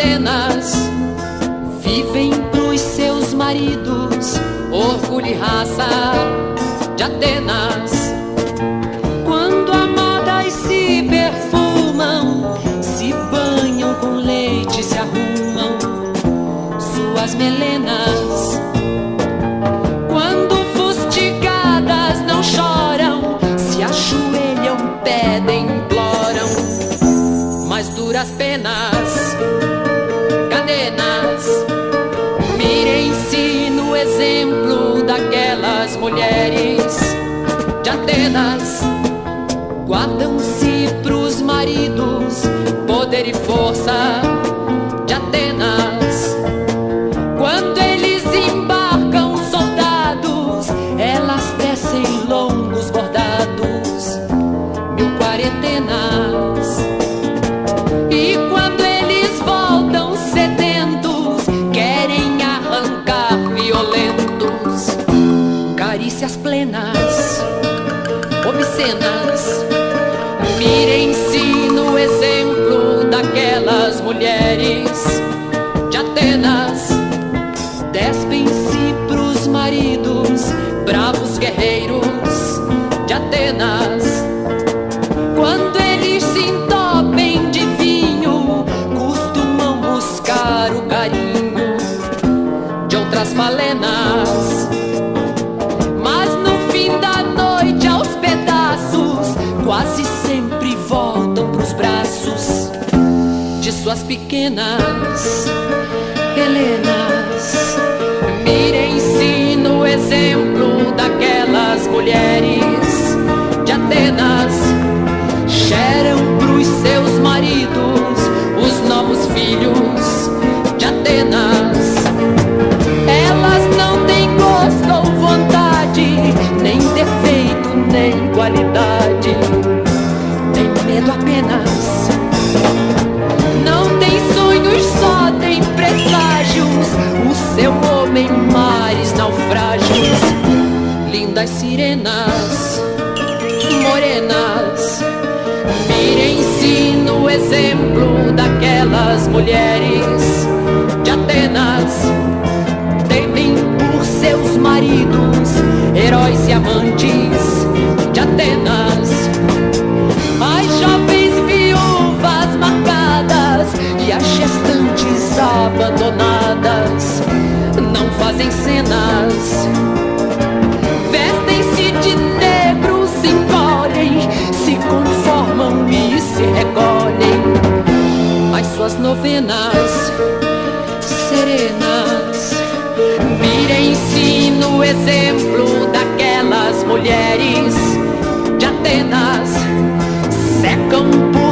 Atenas vivem pros seus maridos, orgulho e raça de Atenas. Quando amadas se perfumam, se banham com leite, se arrumam suas melenas. Quando fustigadas não choram, se ajoelham, pedem, imploram mais duras penas, cadenas. Mirem-se no exemplo daquelas mulheres de Atenas. Guardam-se pros maridos poder e força de Atenas. Quando eles embarcam soldados, elas tecem longos bordados, 1040. E quando eles voltam sedentos, querem arrancar violentos carícias plenas, obscenas. Mirem-se no exemplo daquelas mulheres de Atenas. Despem-se pros maridos, bravos guerreiros de Atenas. Quando eles se entopem de vinho, costumam buscar o carinho de outras falenas. Mas no fim da noite, aos pedaços, quase sempre voltam pros braços de suas pequenas Helenas. Mirem-se no exemplo daquelas mulheres de Atenas. Geram pros seus maridos os novos filhos de Atenas. Elas não têm gosto ou vontade, nem defeito, nem qualidade, tem medo apenas. Não tem sonhos, só tem presságios. O seu homem, mares, naufrágios. Lindas sirenas, morenas. Mirem-se no exemplo daquelas mulheres de Atenas. Temem por seus maridos, heróis e amantes de Atenas. As jovens viúvas marcadas e as gestantes abandonadas não fazem cenas. Vestem-se de negro, se encolhem, se conformam e se recolhem às suas novenas serenas. Mirem-se no exemplo daquelas mulheres de Atenas. Secam por